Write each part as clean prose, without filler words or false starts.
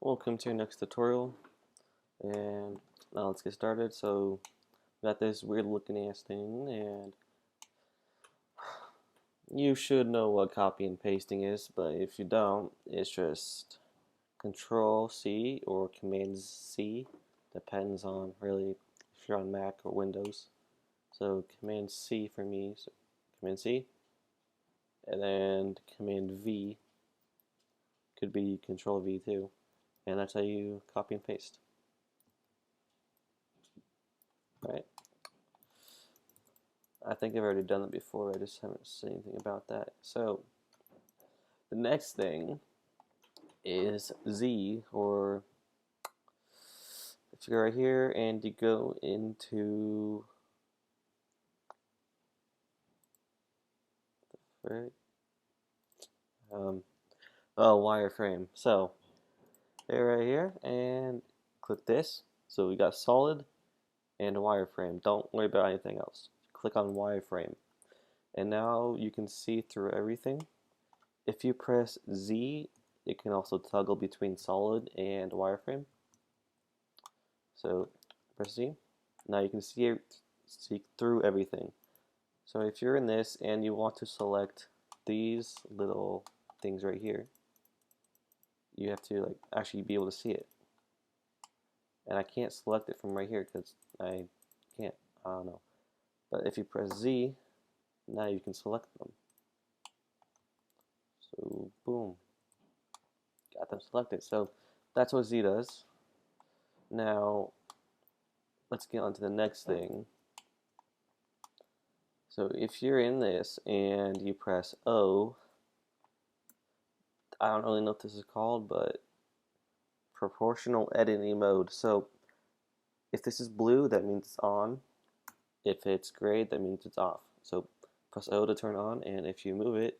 Welcome to your next tutorial, and now let's get started. So, we got this weird looking ass thing, and you should know what copy and pasting is, but if you don't, it's just Control C or Command C, depends on really if you're on Mac or Windows. So Command C for me, so Command C, and then Command V could be Control V too, and that's how you copy and paste. Right? I think I've already done it before, I just haven't said anything about that. So, the next thing is Z, or if you go right here and you go into right, wireframe. So, right here and click this. So we got solid and wireframe. Don't worry about anything else. Click on wireframe. And now you can see through everything. If you press Z, it can also toggle between solid and wireframe. So press Z. Now you can see through everything. So if you're in this and you want to select these little things right here, you have to actually be able to see it. And I can't select it from right here because I can't. I don't know. But if you press Z, now you can select them. So boom, got them selected. So that's what Z does. Now let's get on to the next thing. So if you're in this and you press O, I don't really know what this is called, but proportional editing mode. So if this is blue, that means it's on. If it's gray, that means it's off. So press O to turn on, and if you move it,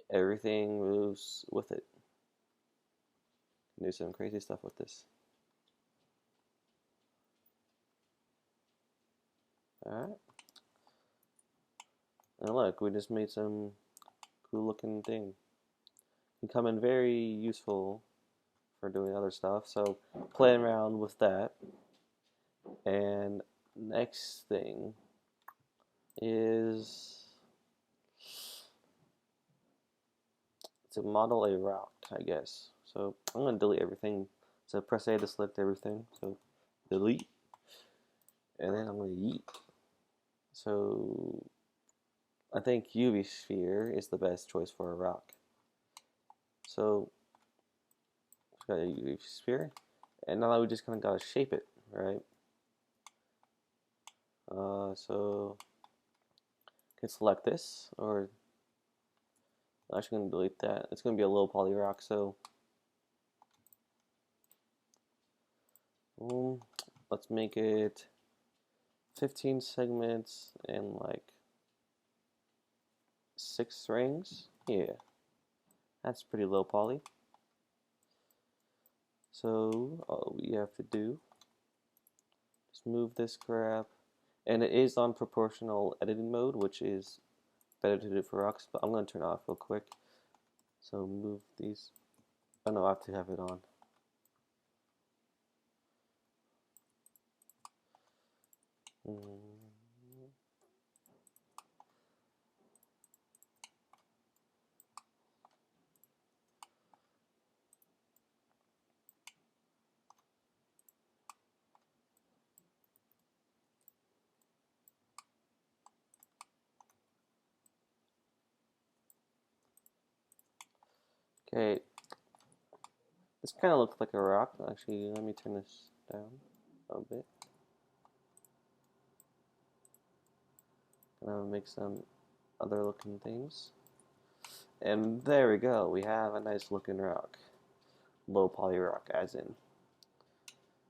everything moves with it. Do some crazy stuff with this. Alright. And look, we just made some cool looking thing. Can come in very useful for doing other stuff. So playing around with that. And next thing is to model a rock, I guess. So I'm going to delete everything. So press A to select everything. So delete. And then I'm going to yeet. So I think UV sphere is the best choice for a rock. So got a UV sphere. And now we just kind of got to shape it, right? So I can select this, or I'm actually going to delete that. It's going to be a low poly rock, so let's make it 15 segments and like 6 rings. Yeah, that's pretty low poly. So all we have to do is move this crap, and it is on proportional editing mode, which is better to do for rocks, but I'm going to turn it off real quick. So move these. Oh no, I have to have it on. Okay, this kind of looks like a rock. Actually, let me turn this down a bit. Gonna make some other looking things. And there we go. We have a nice looking rock. Low poly rock, as in.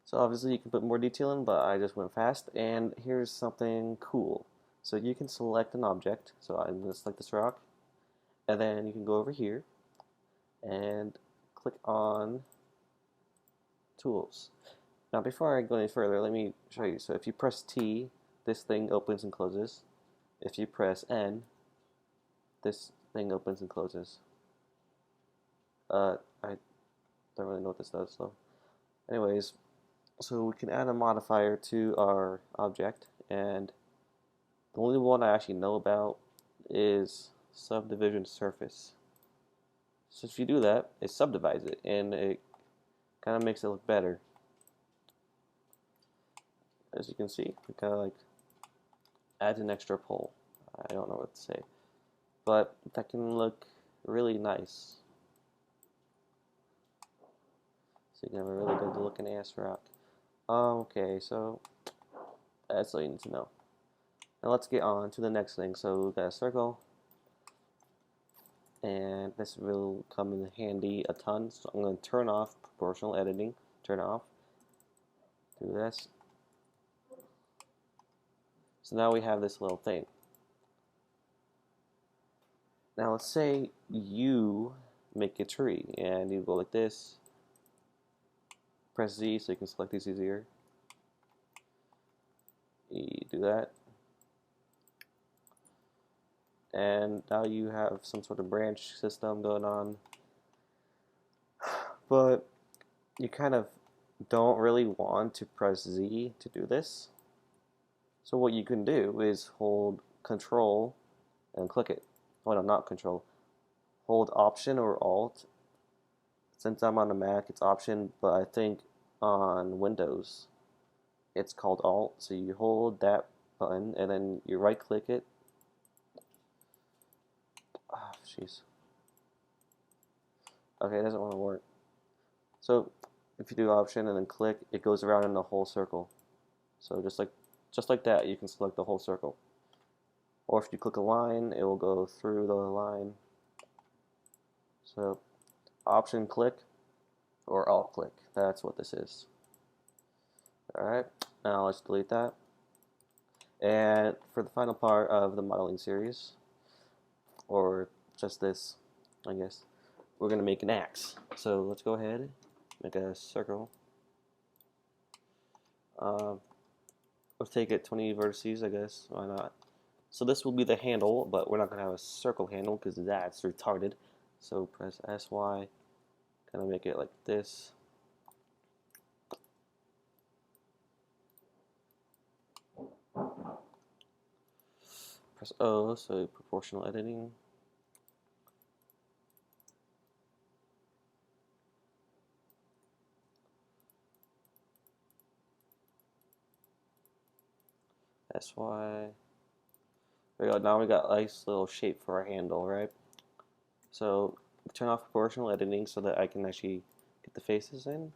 So obviously you can put more detail in, but I just went fast. And here's something cool. So you can select an object. So I'm going to select this rock. And then you can go over here and click on Tools. Now before I go any further, let me show you. So if you press T, this thing opens and closes. If you press N, this thing opens and closes. I Don't really know what this does, so. Anyways, so we can add a modifier to our object, and the only one I actually know about is subdivision surface. So if you do that, it subdivides it, and it kind of makes it look better. As you can see, it kind of like adds an extra pole. I don't know what to say, but that can look really nice. So you can have a really good looking ass rock. Okay, so that's all you need to know. Now let's get on to the next thing. So we've got a circle, and this will come in handy a ton. So I'm going to turn off proportional editing. Turn it off. Do this. So now we have this little thing. Now let's say you make a tree, and you go like this. Press Z so you can select these easier. You do that. And now you have some sort of branch system going on. But you kind of don't really want to press Z to do this. So what you can do is hold Control and click it. Oh no, not Control. Hold Option or Alt. Since I'm on a Mac, it's Option, but I think on Windows it's called Alt. So you hold that button and then you right click it. Oh, jeez. Okay, it doesn't want to work. So if you do Option and then click, it goes around in the whole circle. So just like that, you can select the whole circle. Or if you click a line, it will go through the line. So Option click or Alt click. That's what this is. Alright, now let's delete that. And for the final part of the modeling series, or just this, I guess, we're going to make an axe. So let's go ahead, make a circle. Let's take it 20 vertices, I guess. Why not? So this will be the handle, but we're not going to have a circle handle because that's retarded. So press SY, kind of make it like this. Press O, so proportional editing. SY. There we go. Now we got a nice little shape for our handle, right? So turn off proportional editing so that I can actually get the faces in.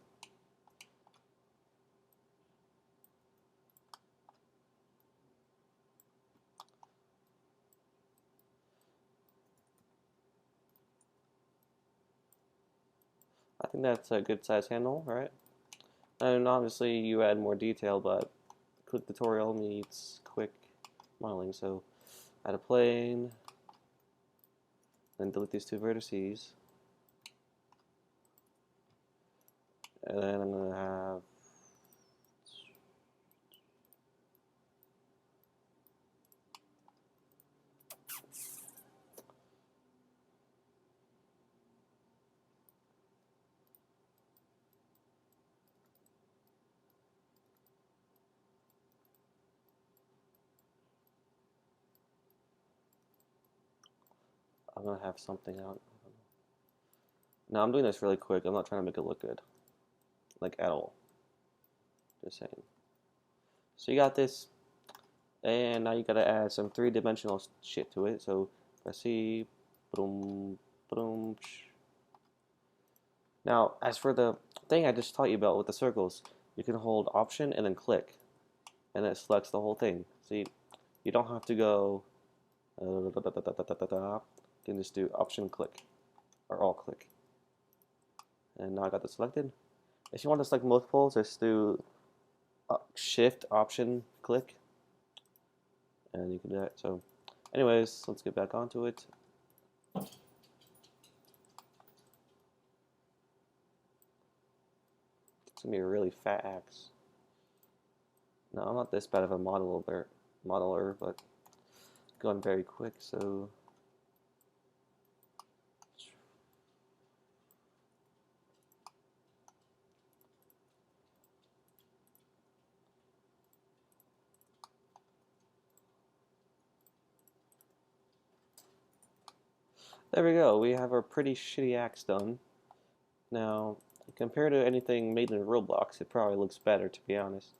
I think that's a good size handle, right? And obviously you add more detail, but quick tutorial needs quick modeling. So add a plane, then delete these two vertices, and then I'm going to have something out. Now I'm doing this really quick. I'm not trying to make it look good, like at all. Just saying. So you got this, and now you gotta add some three-dimensional shit to it. So press C, boom, boom. Now, as for the thing I just taught you about with the circles, you can hold Option and then click, and it selects the whole thing. See, you don't have to go. You can just do Option click or Alt click, and now I got this selected. If you want to select multiples, just do Shift Option click, and you can do that. So, anyways, let's get back onto it. It's gonna be a really fat axe. No, I'm not this bad of a modeler, but going very quick, so There we go. We have our pretty shitty axe done. Now, compared to anything made in Roblox, it probably looks better, to be honest.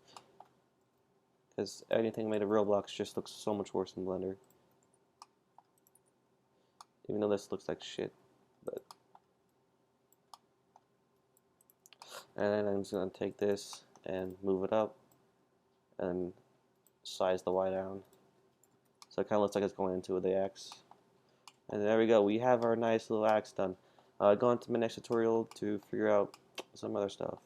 Because anything made in Roblox just looks so much worse in Blender. Even though this looks like shit. But and then I'm just going to take this and move it up and size the Y down. So it kind of looks like it's going into the axe. And there we go. We have our nice little axe done. Go on to my next tutorial to figure out some other stuff.